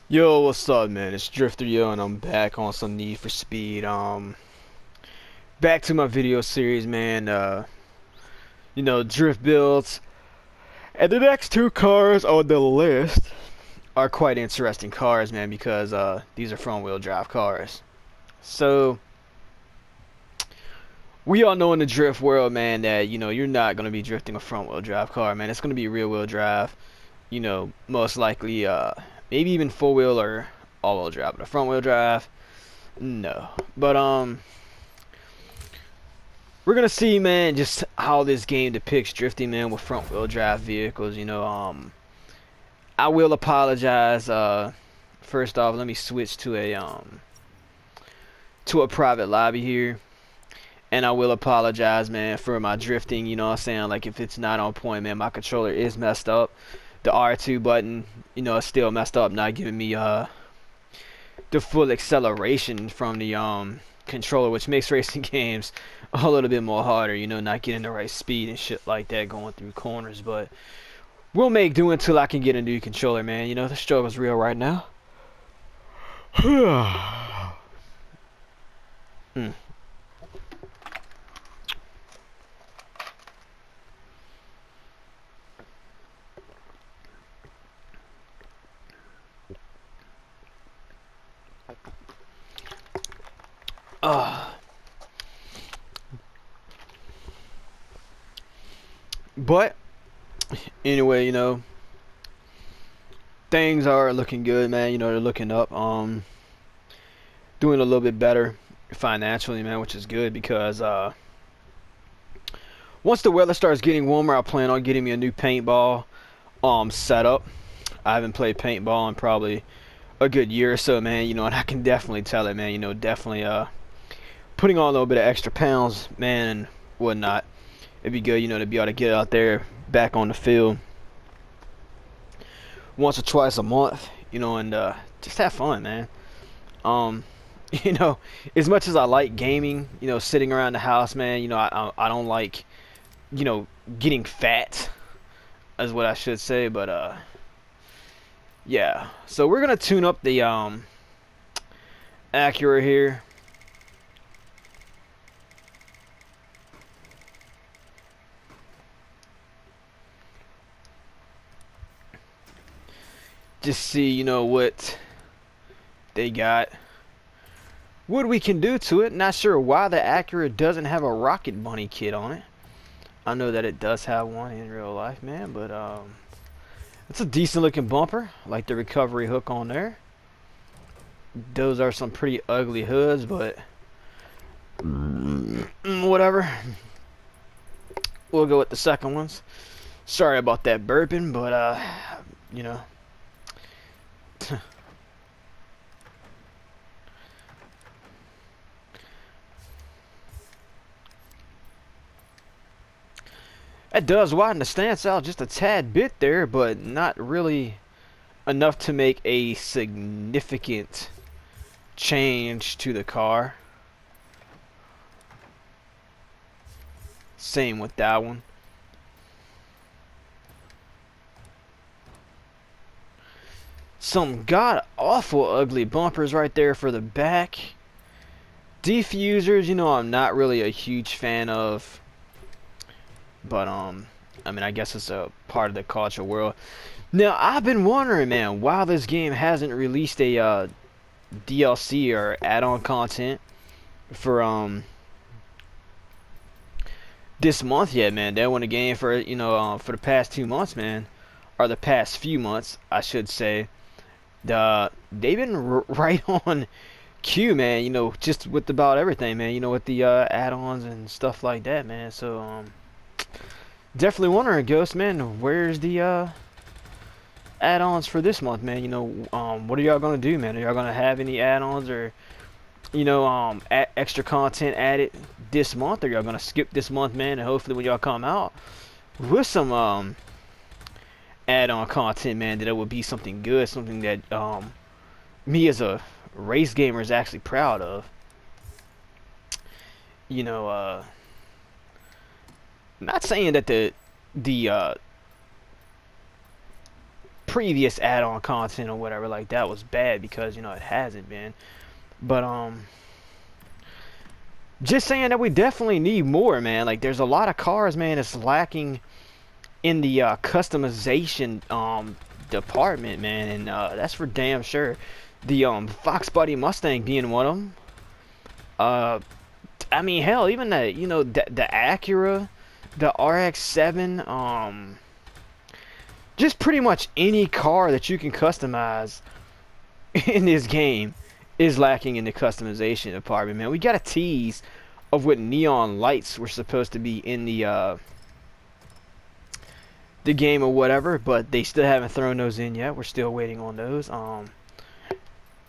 Yo, what's up, man? It's Drifter Yo, and I'm back on some Need for Speed. Back to my video series, man. Drift builds, and the next two cars on the list are quite interesting cars, man, because these are front-wheel drive cars. So we all know in the drift world, man, that you're not gonna be drifting a front-wheel drive car, man. It's gonna be rear-wheel drive. Most likely, maybe even four-wheel or all-wheel drive, but a front-wheel drive. No. But we're gonna see, man, just how this game depicts drifting, man, with front wheel drive vehicles. I will apologize. First off, let me switch to a private lobby here. And I will apologize, man, for my drifting, you know what I'm saying? Like, if it's not on point, man, my controller is messed up. The R2 button, is still messed up, not giving me the full acceleration from the controller, which makes racing games a little bit more harder, not getting the right speed and shit like that going through corners. But we'll make do until I can get a new controller, man. The struggle's real right now. mm. uh. But anyway, things are looking good, man. They're looking up. Doing a little bit better financially, man, which is good because once the weather starts getting warmer, I plan on getting me a new paintball setup. I haven't played paintball in probably a good year or so, man. And I can definitely tell it, man. Definitely putting on a little bit of extra pounds, man, and whatnot. It'd be good, to be able to get out there back on the field once or twice a month, and just have fun, man. Um, you know, as much as I like gaming, sitting around the house, man, I don't like, you know, getting fat, is what I should say, but yeah. So we're gonna tune up the Acura here. Just see, what they got. What we can do to it. Not sure why the Acura doesn't have a Rocket Bunny kit on it. I know that it does have one in real life, man, but it's a decent looking bumper. I like the recovery hook on there. Those are some pretty ugly hoods, but whatever. We'll go with the second ones. Sorry about that burping, but you know. That does widen the stance out just a tad bit there, but not really enough to make a significant change to the car. Same with that one. Some god awful ugly bumpers right there for the back. Diffusers, I'm not really a huge fan of. But I mean, I guess it's a part of the culture world. Now, I've been wondering, man, why this game hasn't released a DLC or add-on content for this month yet, man. They won a game for for the past 2 months, man, or the past few months, I should say. They've been right on cue, man. Just with about everything, man. With the add-ons and stuff like that, man. So definitely wondering, Ghost, man, where's the add-ons for this month, man? What are y'all gonna do, man? Are y'all gonna have any add-ons or extra content added this month, or y'all gonna skip this month, man, and hopefully when y'all come out with some add-on content, man, that it would be something good, something that me as a race gamer is actually proud of. Not saying that the previous add-on content or whatever like that was bad, because you know it hasn't been. But just saying that we definitely need more, man. Like there's a lot of cars, man, that's lacking in the customization department, man, and that's for damn sure. The Fox Body Mustang being one of them. I mean, hell, even the, you know, the Acura, the RX-7, just pretty much any car that you can customize in this game is lacking in the customization department, man. We got a tease of what neon lights were supposed to be in the game or whatever, but they still haven't thrown those in yet. We're still waiting on those.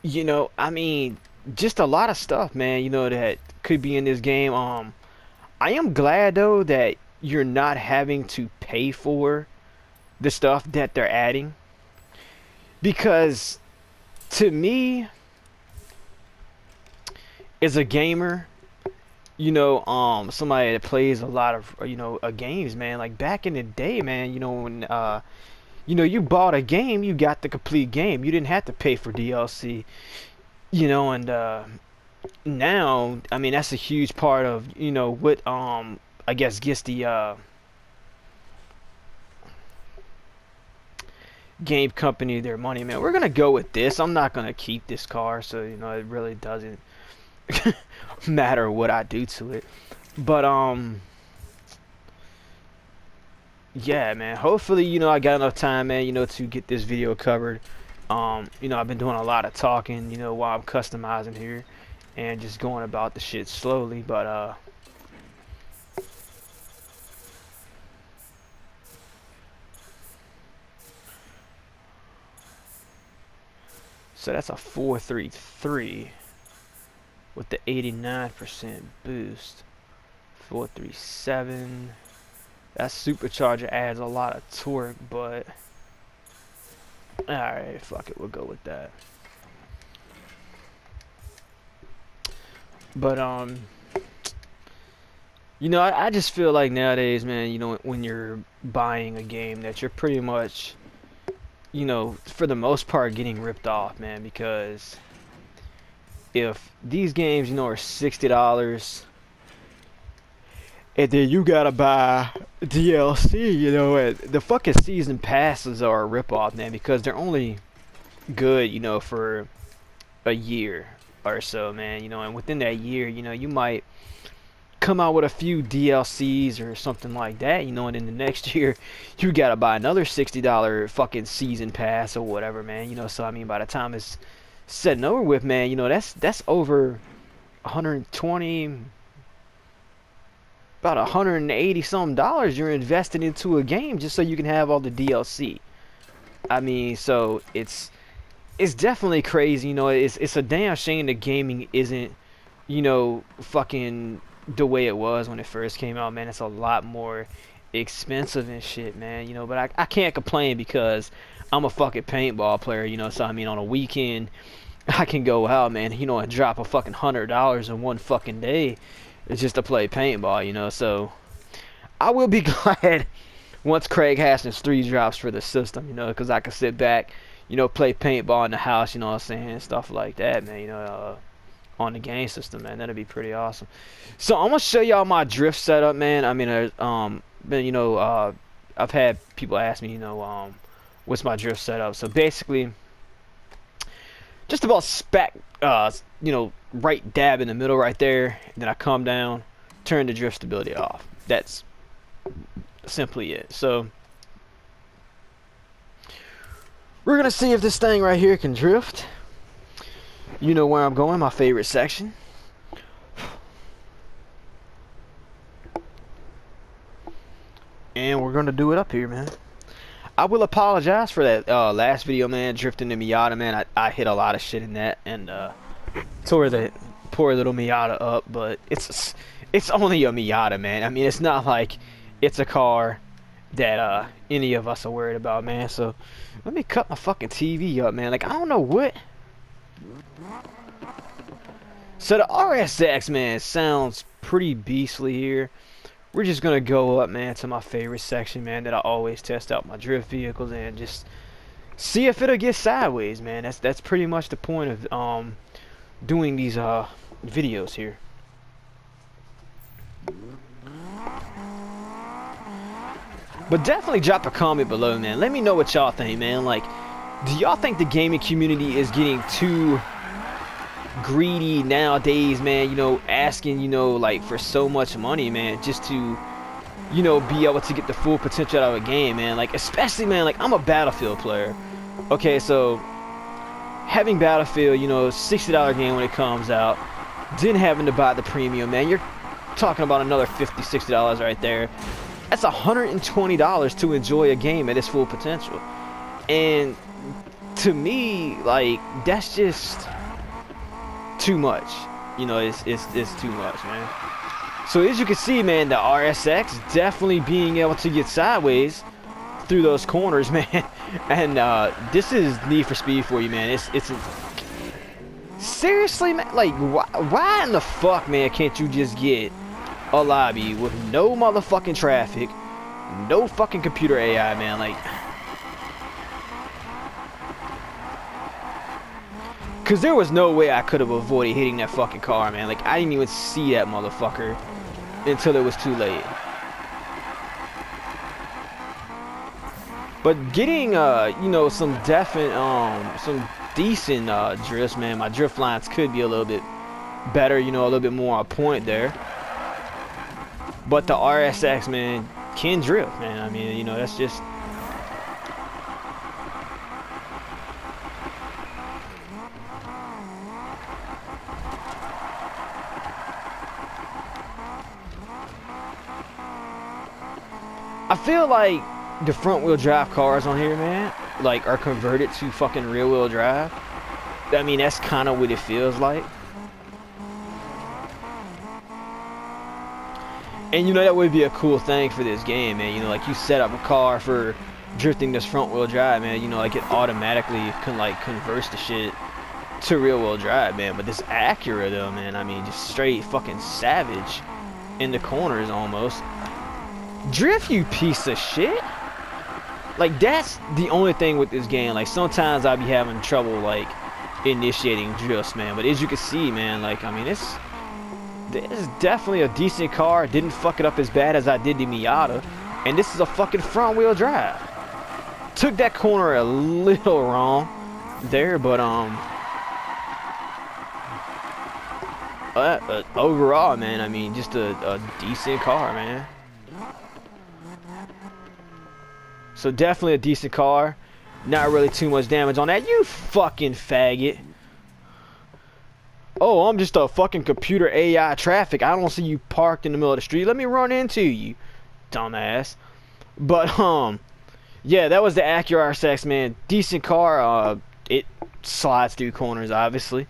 You know, I mean, just a lot of stuff, man, you know, that could be in this game. I am glad though that you're not having to pay for the stuff that they're adding, because to me, as a gamer, you know, somebody that plays a lot of, you know, games, man, like back in the day, man, you know, when you know, you bought a game, you got the complete game, you didn't have to pay for DLC, you know. And now, I mean, that's a huge part of, you know, what I guess gets the game company their money, man. We're gonna go with this. I'm not gonna keep this car, so you know it really doesn't matter what I do to it. But yeah, man, hopefully, you know, I got enough time, man, you know, to get this video covered. You know, I've been doing a lot of talking, you know, while I'm customizing here and just going about the shit slowly, but so that's a 433 with the 89% boost. 437. That supercharger adds a lot of torque, but alright, fuck it, we'll go with that. But you know, I just feel like nowadays, man, you know, when you're buying a game, that you're pretty much, you know, for the most part getting ripped off, man, because if these games, you know, are $60 and then you gotta buy DLC, you know, and the fucking season passes are a ripoff, man, because they're only good, you know, for a year or so, man, you know, and within that year, you know, you might come out with a few DLCs or something like that, you know, and in the next year you gotta buy another $60 fucking season pass or whatever, man, you know. So I mean, by the time it's said and over with, man, you know, that's over 120, about 180 some dollars you're investing into a game just so you can have all the DLC. I mean, so it's definitely crazy, you know. It's a damn shame that gaming isn't, you know, fucking the way it was when it first came out, man. It's a lot more expensive and shit, man, you know, but I can't complain because I'm a fucking paintball player, you know. So I mean, on a weekend I can go out, man, you know, and drop a fucking $100 in one fucking day. It's just to play paintball, you know. So I will be glad once Craig Haskins 3 drops for the system, you know, because I can sit back, you know, play paintball in the house, you know what I'm saying, and stuff like that, man, you know, on the game system, man. That'd be pretty awesome. So I'm gonna show y'all my drift setup, man. I mean, you know, I've had people ask me, you know, what's my drift setup. So basically, just about you know, right dab in the middle right there. Then I come down, turn the drift stability off. That's simply it. So we're gonna see if this thing right here can drift. You know where I'm going, my favorite section. And we're gonna do it up here, man. I will apologize for that last video, man, drifting the Miata, man. I hit a lot of shit in that and tore the poor little Miata up, but it's only a Miata, man. I mean, it's not like it's a car that any of us are worried about, man. So let me cut my fucking TV up, man. Like, I don't know what. So the RSX, man, sounds pretty beastly here. We're just gonna go up, man, to my favorite section, man, that I always test out my drift vehicles and just see if it'll get sideways, man. That's pretty much the point of doing these videos here. But definitely drop a comment below, man. Let me know what y'all think, man. Like, do y'all think the gaming community is getting too greedy nowadays, man? You know, asking, you know, like for so much money, man, just to, you know, be able to get the full potential out of a game, man. Like, especially, man, like I'm a Battlefield player. Okay, so having Battlefield, you know, $60 game when it comes out, then having to buy the premium, man, you're talking about another $50, $60 right there. That's $120 to enjoy a game at its full potential. And to me, like, that's just too much. You know, it's too much, man. So as you can see, man, the RSX definitely being able to get sideways through those corners, man. And this is Need for Speed for you, man. It's seriously, man. Like, why in the fuck, man, can't you just get a lobby with no motherfucking traffic, no fucking computer AI, man? Like, cause there was no way I could have avoided hitting that fucking car, man. Like, I didn't even see that motherfucker until it was too late. But getting you know, some definite some decent drifts, man. My drift lines could be a little bit better, you know, a little bit more on point there. But the RSX, man, can drift, man. I mean, you know, that's just... I feel like the front wheel drive cars on here, man, like, are converted to fucking rear wheel drive. I mean, that's kind of what it feels like. And you know, that would be a cool thing for this game, man. You know, like, you set up a car for drifting this front wheel drive, man. You know, like, it automatically converts the shit to rear wheel drive, man. But this Acura though, man, I mean, just straight fucking savage in the corners almost. Drift, you piece of shit. Like, that's the only thing with this game. Like, sometimes I be having trouble, like, initiating drifts, man. But as you can see, man, like, I mean, it's definitely a decent car. Didn't fuck it up as bad as I did the Miata. And this is a fucking front wheel drive. Took that corner a little wrong there, but overall, man, I mean, just a decent car, man. So definitely a decent car. Not really too much damage on that. You fucking faggot. Oh, I'm just a fucking computer AI traffic. I don't see you parked in the middle of the street. Let me run into you, dumbass. But yeah, that was the Acura RSX, man. Decent car. It slides through corners, obviously.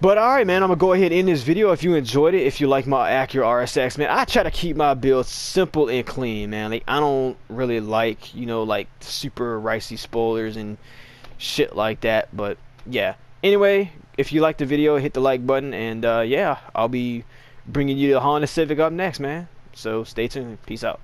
But alright, man, I'm gonna go ahead and end this video. If you enjoyed it, if you like my Acura RSX, man, I try to keep my build simple and clean, man. Like, I don't really like, you know, like, super ricey spoilers and shit like that. But yeah, anyway, if you liked the video, hit the like button, and yeah, I'll be bringing you the Honda Civic up next, man. So stay tuned. Peace out.